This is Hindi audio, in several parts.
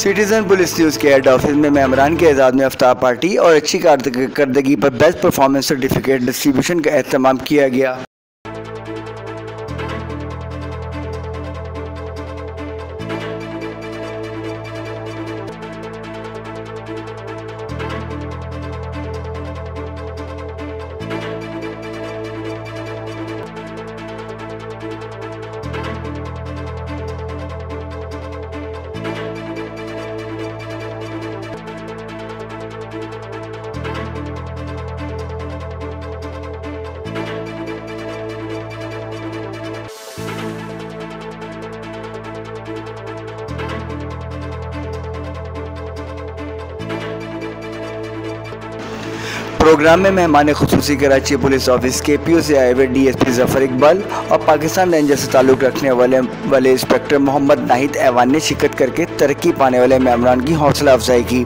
सिटीजन पुलिस न्यूज़ के हेड ऑफिस में मेमरान के एजाज़ में इफ्तार पार्टी और अच्छी कारकर्दगी पर बेस्ट परफॉर्मेंस सर्टिफिकेट डिस्ट्रीब्यूशन का एहतमाम किया गया। प्रोग्राम में मेहमान खुसूसी कराची पुलिस ऑफिस के पीओ से आए हुए DSP जफर इकबाल और पाकिस्तान रेंजर से ताल्लुक़ रखने वाले इंस्पेक्टर मोहम्मद नाहिद ऐवान ने शिरकत करके तरक्की पाने वाले मेमरान की हौसला अफजाई की।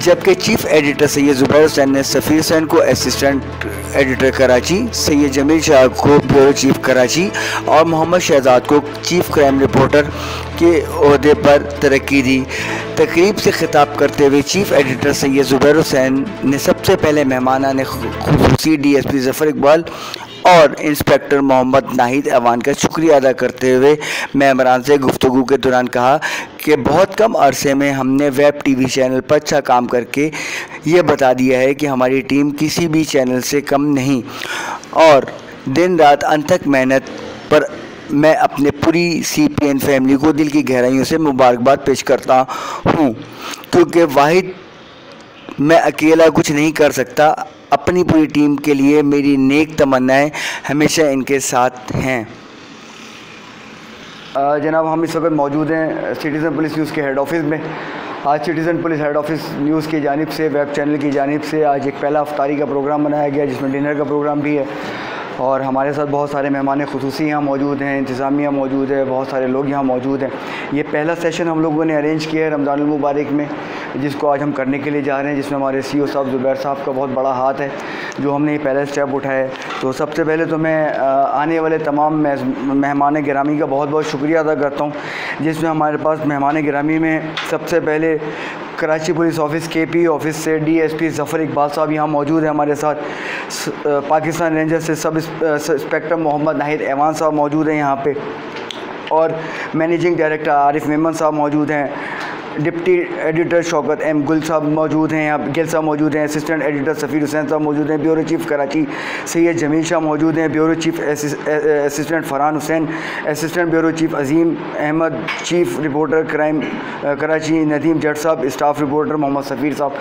जबकि चीफ एडिटर सैयद ज़ुबैर हुसैन ने सफ़ीर हुसैन को असिस्टेंट एडिटर कराची, सैयद जमील शाह को ब्यूरो चीफ कराची और मोहम्मद शहजाद को चीफ क्राइम रिपोर्टर के ओहदे पर तरक्की दी। तकरीब से खिताब करते हुए चीफ एडिटर सैयद ज़ुबैर हुसैन ने सबसे पहले मेहमानान खुसूसी DSP जफर इकबाल और इंस्पेक्टर मोहम्मद नाहिद ऐवान का शुक्रिया अदा करते हुए मेमरान से गुफ्तगू के दौरान कहा कि बहुत कम अरसे में हमने वेब TV चैनल पर अच्छा काम करके ये बता दिया है कि हमारी टीम किसी भी चैनल से कम नहीं और दिन रात अनथक मेहनत पर मैं अपने पूरी CPN फैमिली को दिल की गहराइयों से मुबारकबाद पेश करता हूँ, क्योंकि वाहिद मैं अकेला कुछ नहीं कर सकता। अपनी पूरी टीम के लिए मेरी नेक तमन्नाएं हमेशा इनके साथ हैं। जनाब, हम इस वक्त मौजूद हैं सिटीज़न पुलिस न्यूज़ के हेड ऑफिस में। आज citizen police head office news की जानिब से, वेब चैनल की जानिब से आज एक पहला अफ्तारी का प्रोग्राम बनाया गया, जिसमें डिनर का प्रोग्राम भी है और हमारे साथ बहुत सारे मेहमान खुसूसी यहाँ मौजूद हैं, इंतज़ामिया मौजूद है, बहुत सारे लोग यहाँ मौजूद हैं। ये पहला सेशन हम लोगों ने अरेंज किया है रमज़ानुल मुबारक में, जिसको आज हम करने के लिए जा रहे हैं, जिसमें हमारे CEO साहब ज़ुबैर साहब का बहुत बड़ा हाथ है, जो हमने ये पहला स्टेप उठाया है। तो सबसे पहले तो मैं आने वाले तमाम मेहमान गिरामी का बहुत बहुत शुक्रिया अदा करता हूँ, जिसमें हमारे पास मेहमान गिरामी में सबसे पहले Karachi police office KP office से DSP जफर इकबाल साहब यहाँ मौजूद हैं हमारे साथ। पाकिस्तान रेंजर से सब इंस्पेक्टर मोहम्मद नाहिद ऐवान साहब मौजूद हैं यहाँ पे और मैनेजिंग डायरेक्टर आरिफ मेमन साहब मौजूद हैं। डिप्टी एडिटर शौकत M गुल साहब मौजूद हैं, यहाँ गिल साहब मौजूद हैं। असिस्टेंट एडिटर सफ़ीर हुसैन साहब मौजूद हैं। ब्यूरो चीफ़ कराची सैयद जमील शाह मौजूद हैं। Bureau chief assistant Farhan Hussain, assistant bureau chief Azeem Ahmed, chief reporter crime Karachi Nadeem Jatt साहब, स्टाफ रिपोर्टर मोहम्मद सफ़ीर साहब।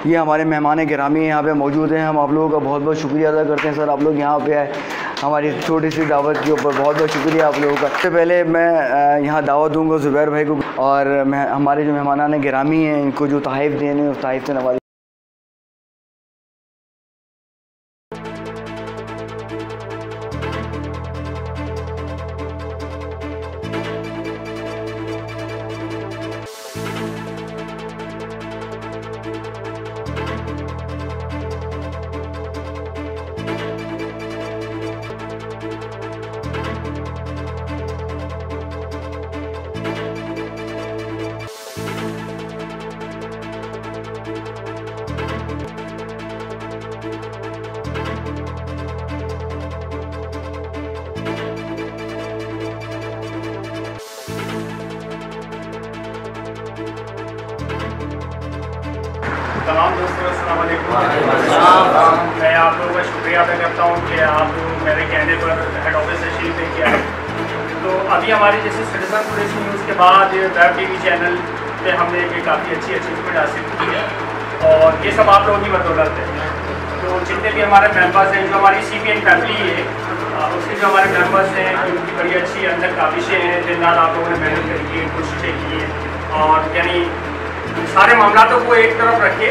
ये हमारे मेहमान गिरामी यहाँ पे मौजूद हैं। हम आप लोगों का बहुत बहुत शुक्रिया अदा करते हैं सर, आप लोग यहाँ पे आए हमारी छोटी सी दावत के ऊपर। बहुत बहुत शुक्रिया आप लोगों का। सबसे पहले मैं यहाँ दावत दूँगा ज़ुबैर भाई को और मैं हमारे जो मेहमान गिरामी हैं इनको जो तोहफ़े देने उस तोहफ़े से नवाज। तमाम दोस्तों अस्सलाम वालेकुम। मैं आप लोगों का शुक्रिया अदा करता हूँ कि आप मेरे कहने पर हेड ऑफिस तशरीफ लेके आए। तो अभी हमारी जैसे सिटीजन पुलिस न्यूज़ के बाद वेब TV चैनल पे हमने एक काफ़ी अच्छी अचीवमेंट हासिल की है और ये सब आप लोगों की बदौलत है। तो जितने भी हमारे मेम्बर्स हैं, जो हमारी CPN फैमिली है, उसके जो हमारे मेम्बर्स हैं उनकी बड़ी अच्छी अंदर काविशें हैं। दिन रात आप लोगों ने मेहनत करी है, कोशिशें की हैं और यानी सारे मामलों को एक तरफ रख के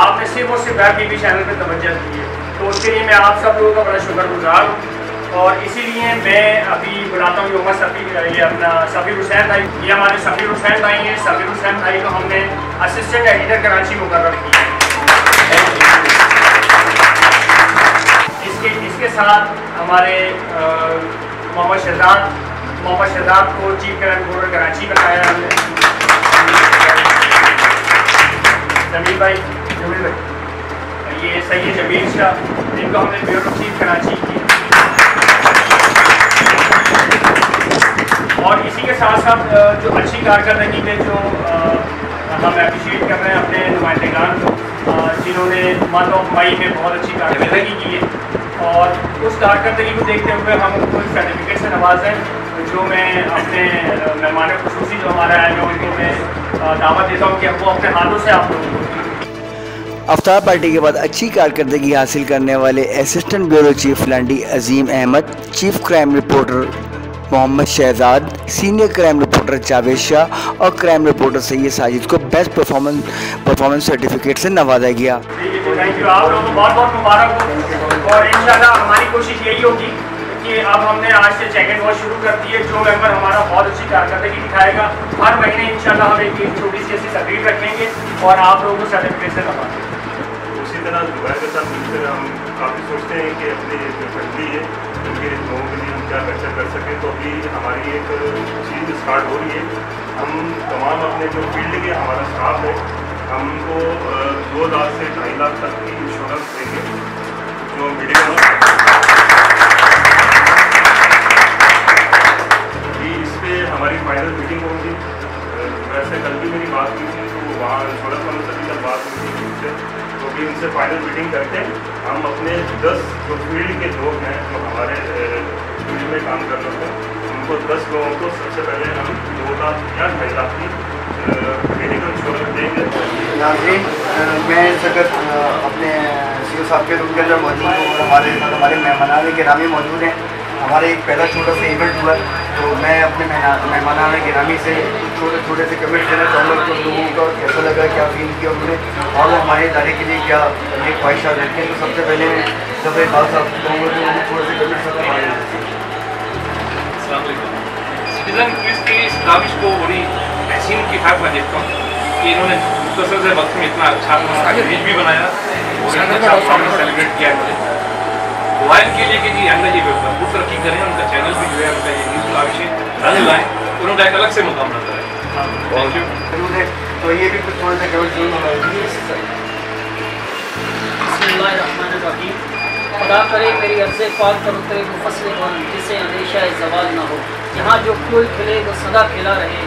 आपने सिर्फ और सिर्फ वेब टीवी चैनल पर तवज्जो दी है, तो उसके लिए मैं आप सब लोगों का बड़ा शुक्रगुजार हूँ। और इसीलिए मैं अभी बुलाता हूँ मोहम्मद ये अपना सफ़ीर हुसैन भाई, ये हमारे सफ़ीर हुसैन भाई हैं। सफ़ीर हुसैन भाई को हमने असिस्टेंट एडिटर कराची मुकर्रर किया है। इसके साथ हमारे मोहम्मद शहजाद को चीफ क्राइम रिपोर्टर कराची बनाया हमने। जमील भाई, ये सैयद जमील शाह, इनको हमने ब्यूरो चीफ कराची की। और इसी के साथ साथ जो अच्छी कारकर्दगी में जो हम अप्रिशिएट कर रहे हैं अपने नुमाइंदगान को, जिन्होंने मंथ ऑफ मई में बहुत अच्छी कारकर्दगी की है, और उस कारकर्दगी को देखते हुए हम उनको सर्टिफिकेट से नवाजें, जो मैं अपने मेहमान खुसूसी जो हमारे आए हैं उनको मैं दावत देता हूँ कि वो अपने हाथों से आप लोगों को। अफ्तार पार्टी के बाद अच्छी कारकर्दगी हासिल करने वाले assistant bureau chief Landhi Azeem Ahmed, chief crime reporter Mohammad Shahzad, senior crime reporter Javed Shah और क्राइम रिपोर्टर सैयद साजिद को बेस्ट परफॉर्मेंस सर्टिफिकेट से नवाजा गया। थैंक यू, आप लोगों को बहुत बहुत मुबारक हो। और इंशाल्लाह हमारी कोशिश यही होगी कि अब हमने आज से चेक एंड वॉच शुरू कर दी है। जो मेंबर हमारा बहुत अच्छी कारकर्दगी दिखाएगा, हर महीने इंशाल्लाह हम एक छोटी सी ऐसी तकरीर रखेंगे और आप लोगों को सर्टिफिकेट से नवाजेंगे। उसी तरह दुबई के साथ मिलकर हम काफ़ी सोचते हैं कि अपनी जो फैमिली है उनके लोगों के लिए हम क्या बेहतर कर सकें। तो अभी हमारी एक चीज़ स्टार्ट हो रही है। हम तमाम अपने जो फील्ड के हमारा स्टाफ है, हमको 2 लाख से 2.5 लाख तक की इंश्योरेंस देंगे। जो मीडिया इस पर हमारी फाइनल मीटिंग होगी। वैसे कल भी मेरी बात हुई थी, तो वहाँ इंश्योरेंस वालों से भी कल बात हुई थी उनसे, तो भी उनसे फाइनल मीटिंग करके हम अपने 10 जो फील्ड के लोग हैं जो हमारे फील्ड में काम कर रहे हैं, उनको 10 लोगों को सबसे पहले हम 2 लाख या 2.5 लाख की मेडिकल इंश्योरेंस देंगे। नाज़रीन, मैं सगत अपने सीओ साहब के रूम के अंदर मौजूद हूँ और हमारे मेहमान गिरामी मौजूद हैं। हमारे एक पहला छोटा सा इवेंट हुआ, तो मैं अपने मेहमान गिरामी से छोटे से कमेंट देना चाहूँगा तो लोगों को कैसा लगा, क्या फील किया उन्होंने, और वो हमारे इदारे के लिए क्या ये ख्वाहिशात रखते हैं। तो सबसे पहले मैं सफ़ेद खान साहब को कहूँगा कि उन्होंने थोड़े से कमेंट सिटीजन पुलिस की इस काविश को बड़ी हसीन की ठाक मैं देखता हूँ कि इन्होंने मुख्तसर से वक्त में इतना अच्छा पेज भी बनाया और अच्छा सेलिब्रेट किया है। दुआ इनके लिए कि जी आइंदा ये बहुत तरक्की करें, उनका चैनल भी जो है उनका ये न्यूज़ काविश रन लाएँ और उनका एक अलग से मुकाम नजर है। Thank you. तो ये भी कुछ थोड़े से कमेंट खुदा करे मेरी अर्ज़े पाक पर उतरे वो फसल बन जिसे अंदेशा जवाल न हो। यहाँ जो फूल खिले वो सदा खिला रहे,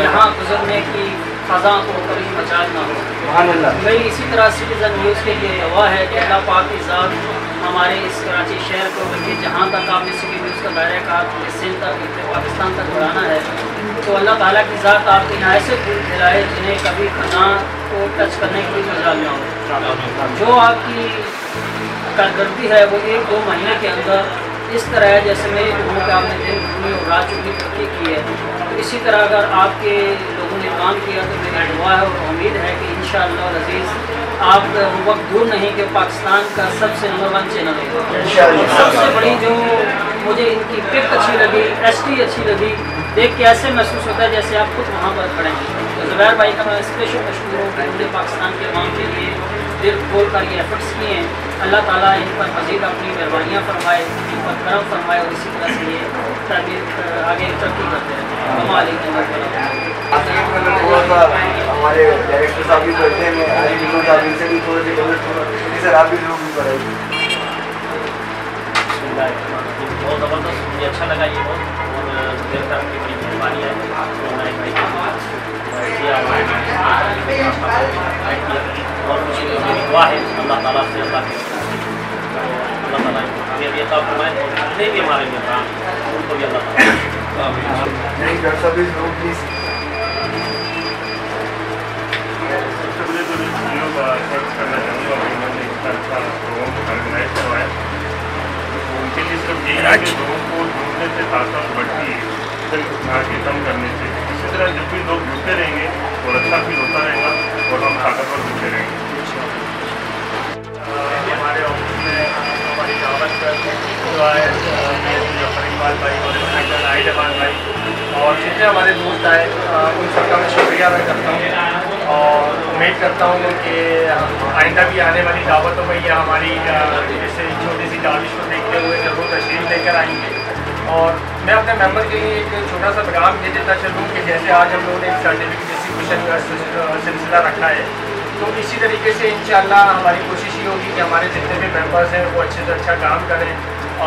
यहाँ गुजरने की ख़ज़ा को कभी मचाल न हो। मेरी इसी तरह सिटीज़न न्यूज़ के लिए दुआ है कि अल्लाह पाक की ज़ात हमारे इस कराची शहर को बल्कि जहाँ तक आपने सिटी न्यूज़ का दायरा का सिंध तक पाकिस्तान तक बढ़ाना है, तो अल्लाह ताला की ज़ात आपके यहाँ ऐसे फूल खिलाए जिन्हें कभी ख़ज़ा को टच करने की मजाल न हो। जो आपकी कारकर्दगी है वो 1-2 महीने के अंदर इस तरह है जैसे मेरी लोगों पे आपने दिन दुनी और रात चुकी तरक्की की है। तो इसी तरह अगर आपके लोगों ने काम किया तो मेरी दुआ है और उम्मीद है कि इंशाअल्लाह अज़ीज़ आप वक्त दूर नहीं कि पाकिस्तान का सबसे नंबर 1 चैनल होगा। सबसे बड़ी जो मुझे इनकी पिक अच्छी लगी, एसटी अच्छी लगी, देख के ऐसे महसूस होता है जैसे आप खुद वहाँ पर खड़े हैं। तो ज़ुबैर भाई का मैं स्पेशल मशहूर हूँ कि उन्होंने पाकिस्तान के अवाम के लिए दिल खोल कर ये एफर्ट्स किए हैं। अल्लाह ताला इन पर मज़ीद अपनी मेहरबानियाँ फरमाए, इन पर करम फरमाए और इसी तरह से ये ताबीर आगे तरक्की करते हैं। हमारे डायरेक्टर साहब भी करते हैं, साहब इनसे भी थोड़े से कमेंट सर आप भी जरूर करें। बहुत ज़बरदस्त, मुझे अच्छा लगा ये बहुत, और देर तक आपकी बड़ी मेहरबानी है तो मैं और मुझे मेरी दुआ है अल्लाह ताला से अल्लाह ताला ये काम फरमाए और जितने भी हमारे मेहमान उनको भी अल्लाह ताला नहीं डॉक्टर साहब भी जरूर प्लीज़। सबसे पहले तो वीडियो का सर्च करना चाहूँगा, उन्होंने इतना अच्छा लोगों को ऑर्गेनाइज करवाया, तो उनके लिए सिर्फ यही है कि लोगों को ढूंढने से ताकत बढ़ती है, सिर्फ उठा के कम करने से। इसी तरह जब भी लोग जुड़ते रहेंगे और अच्छा फील होता रहेगा और हम ताकतवर जुड़ते रहेंगे। हमारे ऑफिस में हमारी दावत पर जो है जफर इकबाल भाई और इंस्पेक्टर आइडबान भाई और जितने हमारे दोस्त आए उन सबका मैं शुक्रिया अदा करता हूँ और उम्मीद करता हूँ कि आइंदा भी आने वाली दावतों में या हमारी जैसे छोटी सी दाविश को देखते हुए ज़रूर तशरीफ लेकर आएंगे। और मैं अपने मेंबर के लिए एक छोटा सा पैगाम दे देता चलूँ कि जैसे आज हम लोगों ने एक सर्टिफिकेट डिस्ट्रीब्यूशन का सिलसिला रखा है, तो इसी तरीके से इंशाअल्लाह हमारी कोशिश ये होगी कि हमारे जितने भी मेंबर्स हैं वो अच्छे से अच्छा काम करें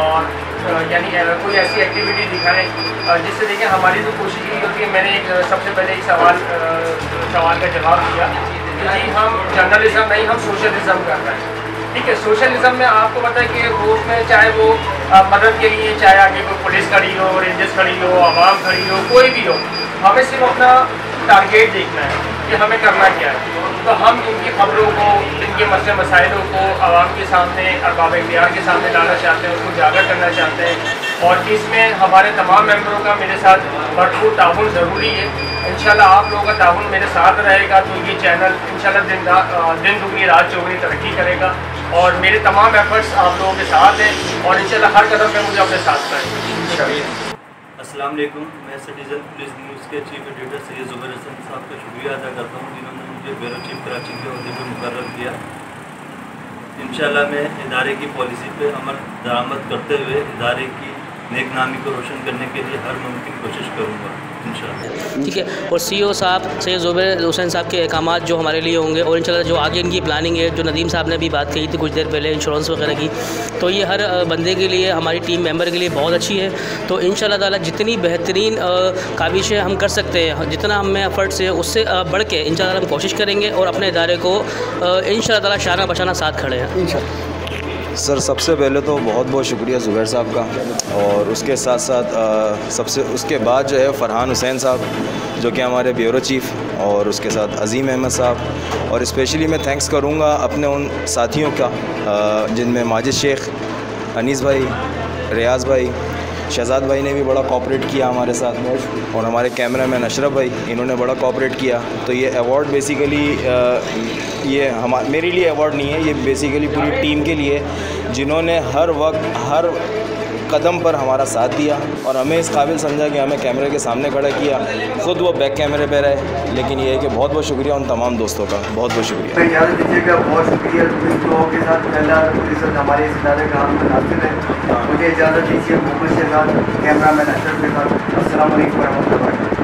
और यानी कोई ऐसी एक्टिविटी दिखाएं जिससे देखिए हमारी तो कोशिश यही होती है। मैंने एक सबसे पहले एक सवाल का जवाब दिया कि जी हम जर्नलिज्म नहीं, हम सोशलिज्म कर रहे हैं। ठीक है, सोशलिज्म में आपको पता है कि वो उसमें चाहे वो मदद के लिए चाहे आगे कोई पुलिस खड़ी हो, रेंजर्स खड़ी हो, आवाम खड़ी हो, कोई भी हो, हमें सिर्फ अपना टारगेट देखना है कि हमें करना क्या है। तो हम इनकी खबरों को, इनके मसले मसाइलों को आवाम के सामने, अरबाब इख्तियार के सामने लाना चाहते हैं, उसको उजागर करना चाहते हैं और इसमें हमारे तमाम मेंबरों का मेरे साथ भरपूर ताउन ज़रूरी है। इंशाल्लाह आप लोगों का ताउन मेरे साथ रहेगा तो ये चैनल इंशाल्लाह दिन दुगनी रात चौगनी तरक्की करेगा और मेरे तमाम एफर्ट्स आप लोगों के साथ हैं और इंशाल्लाह हर कदम पे मुझे अपने साथ करें। अस्सलाम वालेकुम, मैं सिटीज़न पुलिस न्यूज़ के चीफ एडिटर सैयद ज़ुबैर हसन साहब का शुक्रिया अदा करता हूँ जिन्होंने मुझे ब्यूरो चीफ कराची के अहदे पर मुकर्रर किया। इंशाल्लाह मैं इदारे की पॉलिसी पे अमल दरामद करते हुए इदारे की नेक नामी को रोशन करने के लिए हर मुमकिन कोशिश करूँगा इंशाल्लाह। ठीक है, और CEO साहब सैयद ज़ुबैर हुसैन साहब के अहकामात जो हमारे लिए होंगे और इंशाल्लाह जो आगे इनकी प्लानिंग है, जो नदीम साहब ने भी बात कही थी कुछ देर पहले इंश्योरेंस वगैरह की, तो ये हर बंदे के लिए, हमारी टीम मेंबर के लिए बहुत अच्छी है। तो इंशाल्लाह ताला जितनी बेहतरीन काविशें हम कर सकते हैं, जितना हम में एफर्ट्स है उससे बढ़ के इंशाल्लाह हम कोशिश करेंगे और अपने इदारे को इंशाल्लाह ताला शाना बशाना साथ खड़े हैं इंशाल्लाह। सर सबसे पहले तो बहुत बहुत शुक्रिया ज़ुबैर साहब का और उसके साथ साथ सबसे उसके बाद जो है फ़रहान हुसैन साहब जो कि हमारे ब्यूरो चीफ़ और उसके साथ अज़ीम अहमद साहब और स्पेशली मैं थैंक्स करूँगा अपने उन साथियों का जिनमें माजिद शेख, अनीस भाई, रियाज़ भाई, शहजाद भाई ने भी बड़ा कोऑपरेट किया हमारे साथ और हमारे कैमरामैन अशरफ भाई, इन्होंने बड़ा कोऑपरेट किया। तो ये अवार्ड बेसिकली ये मेरे लिए अवार्ड नहीं है, ये बेसिकली पूरी टीम के लिए जिन्होंने हर वक्त हर कदम पर हमारा साथ दिया और हमें इस काबिल समझा कि हमें कैमरे के सामने खड़ा किया। ख़ुद वो बैक कैमरे पे रहे, लेकिन ये है कि बहुत बहुत शुक्रिया उन तमाम दोस्तों का, बहुत बहुत शुक्रिया। इजाज़त दीजिएगा, बहुत शुक्रिया लोगों के साथ पहला हमारे इस इदारे का हम मुनासिब है। मुझे इजाज़त दीजिए मोहम्मद शहजाद, कैमरा मैन अशरफ के साथ। अस्सलाम वालेकुम।